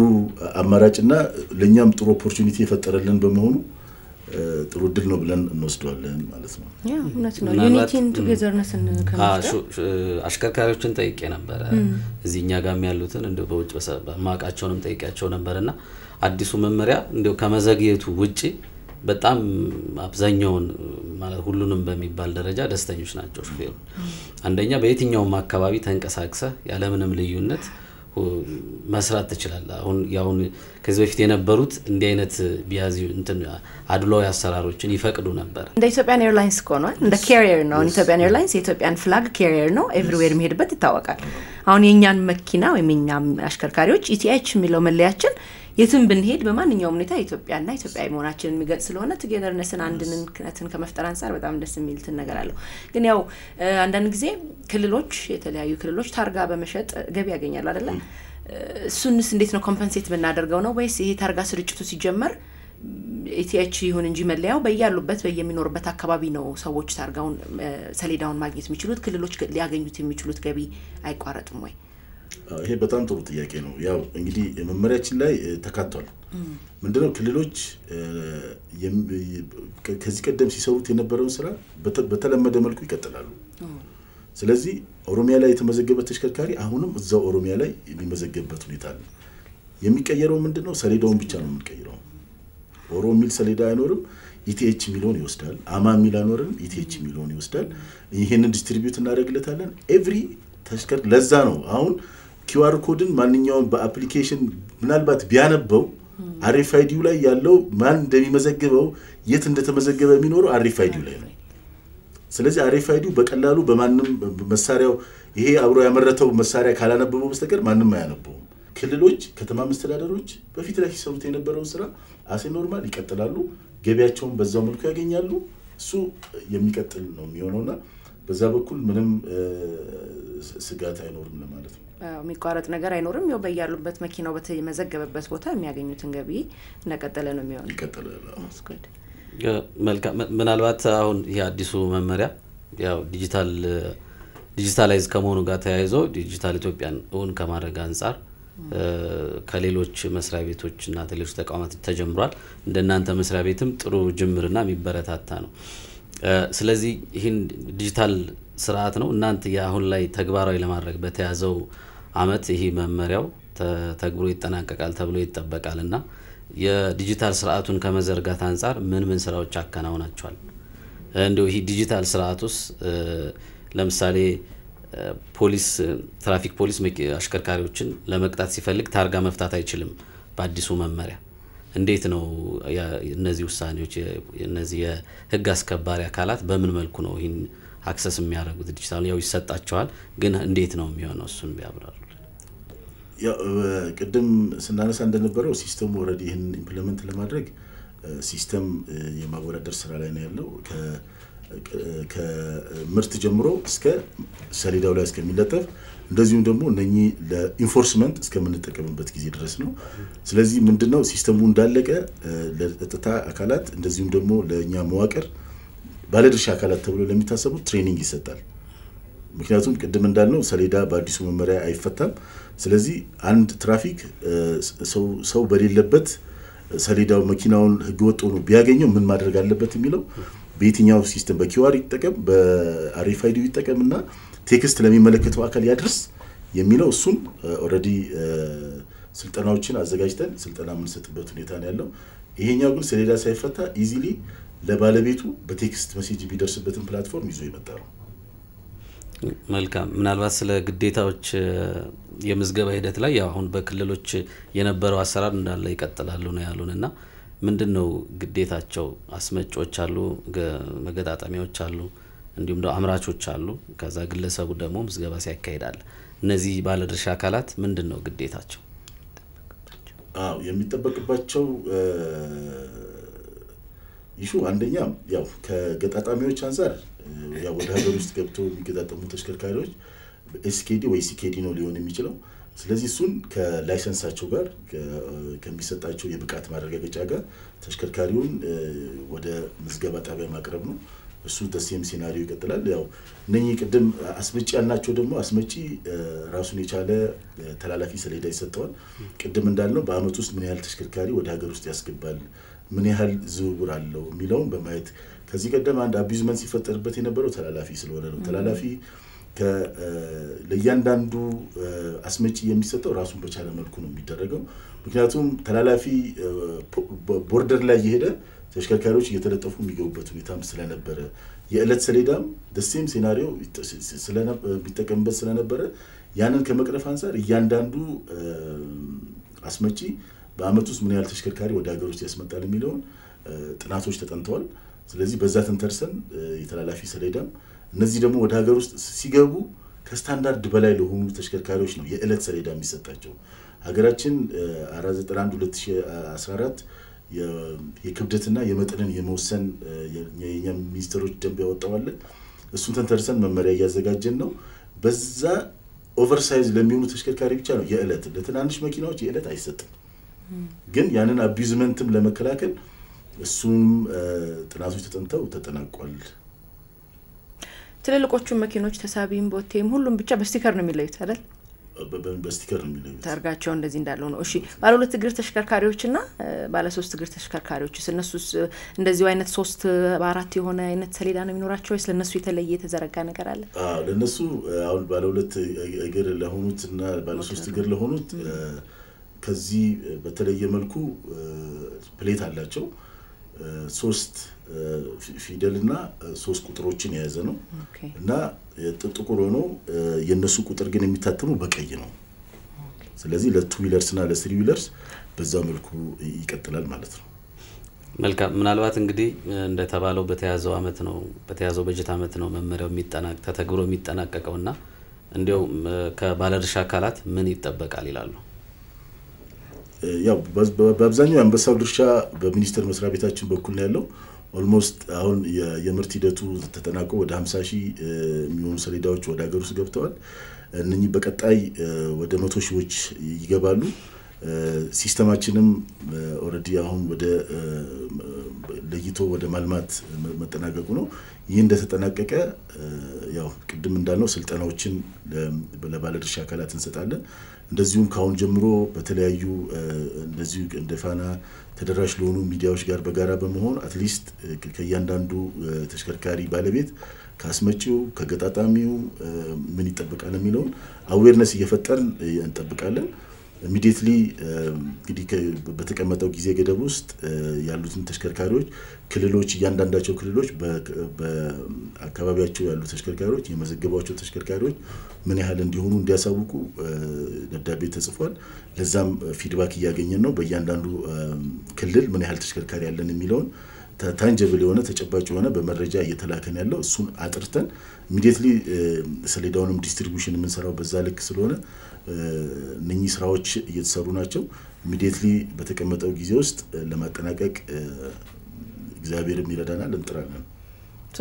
አማራጭና ለኛም ጥሩ ኦፖርቹኒቲ የፈጠረልን በመሆኑ ጥሩ ድል ነው ብለን እንወስደዋለን ማለት ነው ያ እውነት ነው ዩኒቲን ቱጌዘርነስን ከመፍጠር አሽከርካሪዎችን ጠይቄ ነበር እዚህኛ ጋርም ያሉትን እንደ በውጭ በማቃቸውንም ጠይቄያቸው ነበርና አዲሱ መመሪያ እንደው ከመዘግየቱ ውጪ በጣም አብዛኛውን ማለት ሁሉንም በሚባል ደረጃ ደስተኞች ናቸው ሹፌሩ አንደኛ በየትኛውም አካባቢ ተንቀሳቅሰ ያለ ምንም ልዩነት መስራት ትችላለህ። አሁን ከዚህ በፊት የነበሩት እንዲህ አይነት ቢያዚ እንትን አድሏዊ አሰራሮችን ይፈቅዱ ነበር። እንደ ኢትዮጵያን ኤርላይንስ ቆኗል እንደ ካሪየር ነው። ኢትዮጵያን ኤርላይንስ የኢትዮጵያን ፍላግ ካሪየር ነው። ኤቭሪዌር የሚሄድበት ይታወቃል። አሁን የኛን መኪና ወይ የኛም አሽከርካሪዎች ኢቲኤች የሚለው መለያችን የትም ብንሄድ በማንኛውም ሁኔታ ኢትዮጵያና ኢትዮጵያዊ መሆናችንን የሚገልጽ ስለሆነ ቱጌዘርነስን አንድነትን ከመፍጠር አንፃር በጣም ደስ የሚልትን ነገር አለው። ግን ያው አንዳንድ ጊዜ ክልሎች የተለያዩ ክልሎች ታርጋ በመሸጥ ገቢ ያገኛሉ አይደል? እሱንስ እንዴት ነው ኮምፐንሴት ብናደርገው ነው ወይስ ይሄ ታርጋ ስርጭቱ ሲጀመር ኢቲኤች ይሁን እንጂ መለያው በያሉበት በየሚኖርበት አካባቢ ነው ሰዎች ታርጋውን ሰሌዳውን ማግኘት የሚችሉት ክልሎች ሊያገኙት የሚችሉት ገቢ አይቋረጥም ወይ? ይሄ በጣም ጥሩ ጥያቄ ነው። ያው እንግዲህ መመሪያችን ላይ ተካቷል። ምንድነው ክልሎች ከዚህ ቀደም ሲሰሩት የነበረውን ስራ በተለመደ መልኩ ይቀጥላሉ። ስለዚህ ኦሮሚያ ላይ የተመዘገበ ተሽከርካሪ አሁንም እዛው ኦሮሚያ ላይ የሚመዘገብበት ሁኔታ አለ። የሚቀየረው ምንድነው ሰሌዳውን ብቻ ነው የሚቀየረው። ኦሮሞ ሚል ሰሌዳ አይኖርም፣ ኢቲኤች ሚሊዮን ይወስዳል። አማ ሚል አይኖርም፣ ኢቲኤች ሚሊዮን ይወስዳል። ይሄንን ዲስትሪቢዩት እናደርግለታለን ኤቭሪ ተሽከርካሪ። ለዛ ነው አሁን ኪውአር ኮድን ማንኛውም በአፕሊኬሽን ምናልባት ቢያነበው አርኤፍአይዲው ላይ ያለው ማን እንደሚመዘግበው የት እንደተመዘገበ የሚኖረው አርኤፍአይዲው ላይ ነው። ስለዚህ አርኤፍአይዲው በቀላሉ በማንም መሳሪያው ይሄ አብሮ ያመረተው መሳሪያ ካላነበበው በስተቀር ማንም አያነበውም። ክልሎች ከተማ መስተዳደሮች በፊት ላይ ሲሰሩት የነበረው ስራ አሴ ኖርማል ይቀጥላሉ። ገቢያቸውን በዛው መልኩ ያገኛሉ። እሱ የሚቀጥል ነው የሚሆነውና በዛ በኩል ምንም ስጋት አይኖርም ለማለት ነው። የሚቋረጥ ነገር አይኖርም። ያው በያሉበት መኪናው በተመዘገበበት ቦታ የሚያገኙትን ገቢ እንደቀጠለ ነው የሚሆነው። ይቀጥላል። መልካም። ምናልባት አሁን ይሄ አዲሱ መመሪያ ያው ዲጂታላይዝ ከመሆኑ ጋር ተያይዞ ዲጂታል ኢትዮጵያን እውን ከማድረግ አንፃር ከሌሎች መስሪያ ቤቶችና ሌሎች ተቋማት ተጀምሯል። እንደናንተ መስሪያ ቤትም ጥሩ ጅምርና የሚበረታታ ነው። ስለዚህ ይሄን ዲጂታል ስርዓት ነው እናንተ ያሁን ላይ ተግባራዊ ለማድረግ በተያዘው አመት ይሄ መመሪያው ተግብሮ ይጠናቀቃል ተብሎ ይጠበቃልና የዲጂታል ስርዓቱን ከመዘርጋት አንፃር ምን ስራዎች አከናውናቸዋል? እንደው ይሄ ዲጂታል ስርዓቱስ ለምሳሌ ፖሊስ ትራፊክ ፖሊስ አሽከርካሪዎችን ለመቅጣት ሲፈልግ ታርጋ መፍታት አይችልም በአዲሱ መመሪያ። እንዴት ነው እነዚህ ውሳኔዎች እነዚህ የህግ አስከባሪ አካላት በምን መልኩ ነው ይሄን አክሰስ የሚያደርጉት? ዲጂታል ያው ይሰጣቸዋል ግን እንዴት ነው የሚሆነው? እሱን ቢያብራሩልን። ያው ቅድም ስናነሳ እንደነበረው ሲስተሙ ኦሬዲ ይሄን ኢምፕሊመንት ለማድረግ ሲስተም የማወዳደር ስራ ላይ ነው ያለው። ከምርት ጀምሮ እስከ ሰሌዳው ላይ እስከሚለጠፍ እንደዚሁም ደግሞ እነኚህ ለኢንፎርስመንት እስከምንጠቀምበት ጊዜ ድረስ ነው። ስለዚህ ምንድነው ሲስተሙ እንዳለቀ ለጥታ አካላት እንደዚሁም ደግሞ ለኛ መዋቅር ባለድርሻ አካላት ተብሎ ለሚታሰቡ ትሬኒንግ ይሰጣል። ምክንያቱም ቅድም እንዳልነው ሰሌዳ በአዲሱ መመሪያ አይፈታም። ስለዚህ አንድ ትራፊክ ሰው በሌለበት ሰሌዳው መኪናውን ህገወጥ ሆኖ ቢያገኘው ምን ማድረግ አለበት የሚለው በየትኛው ሲስተም በኪውአር ይጠቀም በአርኤፍአይዲ ይጠቀምና ቴክስት ለሚመለከተው አካል ያድርስ የሚለው እሱን ኦሬዲ ስልጠናዎችን አዘጋጅተን ስልጠና የምንሰጥበት ሁኔታ ነው ያለው። ይሄኛው ግን ሰሌዳ ሳይፈታ ኢዚሊ ለባለቤቱ በቴክስት ሜሴጅ ቢደርስበትን ፕላትፎርም ይዞ ይመጣል። መልካም። ምናልባት ስለ ግዴታዎች የምዝገባ ሂደት ላይ ያው አሁን በክልሎች የነበረው አሰራር እንዳለ ይቀጥላሉ ነው ያሉንና ምንድነው ግዴታቸው? አስመጪዎች አሉ፣ መገጣጣሚያዎች አሉ፣ እንዲሁም ደግሞ አምራቾች አሉ። ከዛ ግለሰቡ ደግሞ ምዝገባ ሲያካሂዳል። እነዚህ ባለድርሻ አካላት ምንድነው ግዴታቸው? የሚጠበቅባቸው ይሹ አንደኛ ያው ከገጣጣሚዎች አንፃር ያው ወደ ሀገር ውስጥ ገብቶ የሚገጣጠሙ ተሽከርካሪዎች ኤስኬዲ ወይ ሲኬዲ ነው ሊሆን የሚችለው። ስለዚህ እሱን ከላይሰንሳቸው ጋር ከሚሰጣቸው የብቃት ማረጋገጫ ጋር ተሽከርካሪውን ወደ ምዝገባ ጣቢያ ማቅረብ ነው። እሱ ተሴም ሲናሪዮ ይቀጥላል። ያው እነኚህ ቅድም አስመጪ ያልናቸው ደግሞ አስመጪ ራሱን የቻለ ተላላፊ ሰሌዳ ይሰጠዋል። ቅድም እንዳልነው በአመት ውስጥ ምን ያህል ተሽከርካሪ ወደ ሀገር ውስጥ ያስገባል፣ ምን ያህል ዝውውር አለው የሚለውን በማየት ከዚህ ቀደም አንድ አቢዩዝመንት ሲፈጠርበት የነበረው ተላላፊ ስለሆነ ነው። ተላላፊ ለእያንዳንዱ አስመጪ የሚሰጠው ራሱን በቻለ መልኩ ነው የሚደረገው። ምክንያቱም ተላላፊ ቦርደር ላይ የሄደ ተሽከርካሪዎች እየተለጠፉ የሚገቡበት ሁኔታም ስለነበረ የእለት ሰሌዳም ደሴም ሲናሪዮ ቢጠቀምበት ስለነበረ ያንን ከመቅረፍ አንፃር እያንዳንዱ አስመጪ በአመት ውስጥ ምን ያህል ተሽከርካሪ ወደ ሀገር ውስጥ ያስመጣል የሚለው ጥናቶች ተጠንተዋል። ስለዚህ በዛ ተንተርሰን የተላላፊ ሰሌዳም እነዚህ ደግሞ ወደ ሀገር ውስጥ ሲገቡ ከስታንዳርድ በላይ ለሆኑ ተሽከርካሪዎች ነው የእለት ሰሌዳ የሚሰጣቸው። ሀገራችን 491/2014 የክብደትና የመጠንን የመወሰን የኛ ሚኒስትሮች ደንብ ያወጣዋል። እሱን ተንተርሰን መመሪያ ያዘጋጀን ነው። በዛ ኦቨርሳይዝ ለሚሆኑ ተሽከርካሪ ብቻ ነው የእለት ለትናንሽ መኪናዎች የእለት አይሰጥም። ግን ያንን አቢዩዝመንትም ለመከላከል እሱም ጥናቶች ተጠንተው ተጠናቋል። ትልልቆቹ መኪኖች ተሳቢም ቦቴም ሁሉም ብቻ በስቲከር ነው የሚለዩት አይደል? በስቲከር ነው የሚለዩት። ታርጋቸው እንደዚህ እንዳለው ነው። እሺ ባለ 2 እግር ተሽከርካሪዎችና ባለ 3 እግር ተሽከርካሪዎችስ እነሱስ እንደዚህ አይነት 3 በ4 የሆነ አይነት ሰሌዳ ነው የሚኖራቸው ወይስ ለነሱ የተለየ የተዘረጋ ነገር አለ? ለነሱ አሁን ባለ 2 እግር ለሆኑትና ባለ 3 እግር ለሆኑት ከዚህ በተለየ መልኩ ፕሌት አላቸው። 3 ፊደልና 3 ቁጥሮችን የያዘ ነው እና ጥቁር ሆኖ የነሱ ቁጥር ግን የሚታተሙ በቀይ ነው። ስለዚህ ለ2 ዊለርስ እና ለ3 ዊለርስ በዛው መልኩ ይቀጥላል ማለት ነው። መልካም ምናልባት እንግዲህ እንደተባለው በተያዘው በጀት አመት ነው መመሪያው ተተግብሮ የሚጠናቀቀውና እንዲያው ከባለድርሻ አካላት ምን ይጠበቃል ይላሉ? ያው በአብዛኛው አንበሳው ድርሻ በሚኒስቴር መስሪያ ቤታችን በኩል ነው ያለው። ኦልሞስት አሁን የምርት ሂደቱ ተጠናቆ ወደ 50,000 የሚሆኑ ሰሌዳዎች ወደ ሀገር ውስጥ ገብተዋል። እነኚህ በቀጣይ ወደ 100,000 ይገባሉ። ሲስተማችንም ኦሬዲ አሁን ወደ ለይቶ ወደ ማልማት መጠናቀቁ ነው። ይህ እንደተጠናቀቀ ያው ቅድም እንዳልነው ስልጠናዎችን ለባለድርሻ አካላት እንሰጣለን። እንደዚሁም ካሁን ጀምሮ በተለያዩ እንደዚሁ እንደፋና ተደራሽ ለሆኑ ሚዲያዎች ጋር በጋራ በመሆን አትሊስት ከያንዳንዱ ተሽከርካሪ ባለቤት ካስመጪው ከገጣጣሚው ምን ይጠበቃል የሚለው አዌርነስ እየፈጠርን እንጠብቃለን። ኢሚዲየትሊ እንግዲህ በተቀመጠው ጊዜ ገደብ ውስጥ ያሉትን ተሽከርካሪዎች ክልሎች እያንዳንዳቸው ክልሎች በአካባቢያቸው ያሉ ተሽከርካሪዎች የመዘገባቸው ተሽከርካሪዎች ምን ያህል እንዲሆኑ እንዲያሳውቁ ደብዳቤ ተጽፏል። ለዛም ፊድባክ እያገኘን ነው። በእያንዳንዱ ክልል ምን ያህል ተሽከርካሪ ያለን የሚለውን ታንጀብል የሆነ ተጨባጭ የሆነ በመረጃ እየተላከን ያለው እሱን አጥርተን ኢሚዲየትሊ ሰሌዳውንም ዲስትሪቢዩሽን የምንሰራው በዛ ልክ ስለሆነ እነኚህ ስራዎች እየተሰሩ ናቸው። ኢሚዲየትሊ በተቀመጠው ጊዜ ውስጥ ለማጠናቀቅ እግዚአብሔር ይረዳናል እንጥራለን።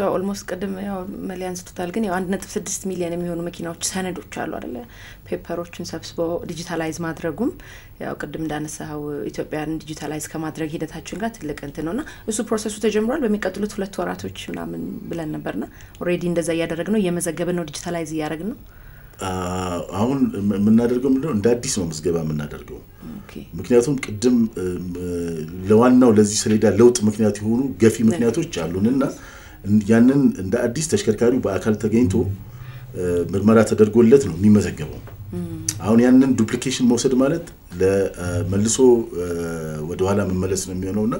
ኦልሞስት ቀደም ያው መሊያንስ ቶታል ግን ያው 1.6 ሚሊዮን የሚሆኑ መኪናዎች ሰነዶች አሉ አይደል? ፔፐሮችን ሰብስቦ ዲጂታላይዝ ማድረጉም ያው ቀደም እንዳነሳው ኢትዮጵያን ዲጂታላይዝ ከማድረግ ሂደታችን ጋር ትልቅ እንትን ነውና እሱ ፕሮሰሱ ተጀምሯል። በሚቀጥሉት 2 ወራቶች ምናምን ብለን ነበርና ኦሬዲ እንደዛ እያደረግነው እየመዘገብን ነው፣ ዲጂታላይዝ እያደረግን ነው። አሁን የምናደርገው ምንድነው እንደ አዲስ ነው ምዝገባ የምናደርገው። ምክንያቱም ቅድም ለዋናው ለዚህ ሰሌዳ ለውጥ ምክንያት የሆኑ ገፊ ምክንያቶች አሉንና ያንን እንደ አዲስ ተሽከርካሪው በአካል ተገኝቶ ምርመራ ተደርጎለት ነው የሚመዘገበው። አሁን ያንን ዱፕሊኬሽን መውሰድ ማለት ለመልሶ ወደ ኋላ መመለስ ነው የሚሆነውና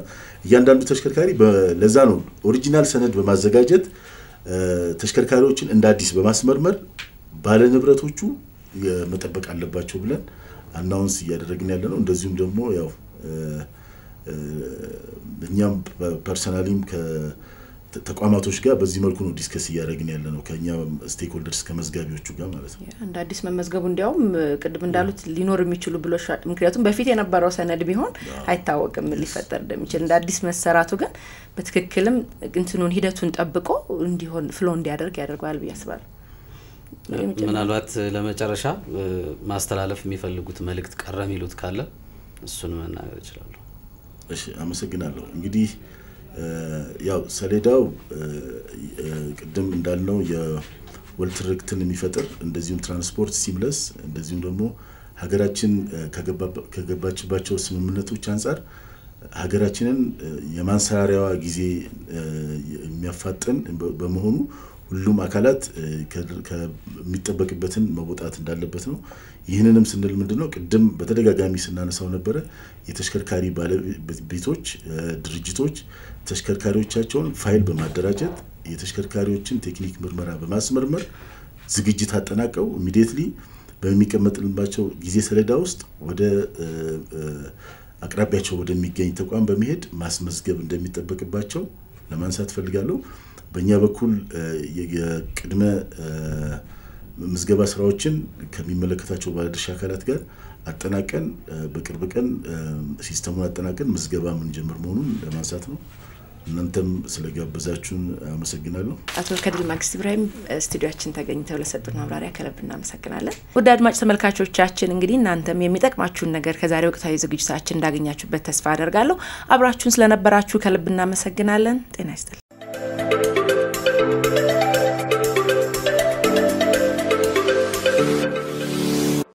እያንዳንዱ ተሽከርካሪ ለዛ ነው ኦሪጂናል ሰነድ በማዘጋጀት ተሽከርካሪዎችን እንደ አዲስ በማስመርመር ባለ ንብረቶቹ መጠበቅ አለባቸው ብለን አናውንስ እያደረግን ያለነው። እንደዚሁም ደግሞ ያው እኛም ፐርሰናሊም ከተቋማቶች ጋር በዚህ መልኩ ነው ዲስከስ እያደረግን ያለነው ከኛ ስቴክሆልደርስ ከመዝጋቢዎቹ ጋር ማለት ነው። እንደ አዲስ መመዝገቡ እንዲያውም ቅድም እንዳሉት ሊኖር የሚችሉ ብሎሽ ምክንያቱም በፊት የነበረው ሰነድ ቢሆን አይታወቅም ሊፈጠር እንደሚችል እንደ አዲስ መሰራቱ ግን በትክክልም እንትኑን ሂደቱን ጠብቆ እንዲሆን ፍሎ እንዲያደርግ ያደርጋል ብያስባል። ምናልባት ለመጨረሻ ማስተላለፍ የሚፈልጉት መልእክት ቀረም ይሉት ካለ እሱን መናገር ይችላሉ። እሺ አመሰግናለሁ። እንግዲህ ያው ሰሌዳው ቅድም እንዳልነው የወልትርክትን የሚፈጥር እንደዚሁም ትራንስፖርት ሲምለስ እንደዚሁም ደግሞ ሀገራችን ከገባችባቸው ስምምነቶች አንፃር ሀገራችንን የማንሰራሪያዋ ጊዜ የሚያፋጥን በመሆኑ ሁሉም አካላት ከሚጠበቅበትን መውጣት እንዳለበት ነው። ይህንንም ስንል ምንድነው ቅድም በተደጋጋሚ ስናነሳው ነበር የተሽከርካሪ ባለቤቶች ድርጅቶች ተሽከርካሪዎቻቸውን ፋይል በማደራጀት የተሽከርካሪዎችን ቴክኒክ ምርመራ በማስመርመር ዝግጅት አጠናቀው ኢሚዲየትሊ በሚቀመጥልባቸው ጊዜ ሰሌዳ ውስጥ ወደ አቅራቢያቸው ወደሚገኝ ተቋም በመሄድ ማስመዝገብ እንደሚጠበቅባቸው ለማንሳት ፈልጋለሁ። በእኛ በኩል የቅድመ ምዝገባ ስራዎችን ከሚመለከታቸው ባለድርሻ አካላት ጋር አጠናቀን በቅርብ ቀን ሲስተሙን አጠናቀን ምዝገባ ምን ጀምር መሆኑን ለማንሳት ነው። እናንተም ስለጋበዛችሁን አመሰግናለሁ። አቶ ከድር መንግስት ኢብራሂም ስቱዲዮአችን ተገኝተው ለሰጡን ማብራሪያ ከልብ እናመሰግናለን። ውድ አድማጭ ተመልካቾቻችን እንግዲህ እናንተም የሚጠቅማችሁን ነገር ከዛሬ ወቅታዊ ዝግጅታችን እንዳገኛችሁበት ተስፋ አደርጋለሁ። አብራችሁን ስለነበራችሁ ከልብ እናመሰግናለን። ጤና ይስጥልኝ።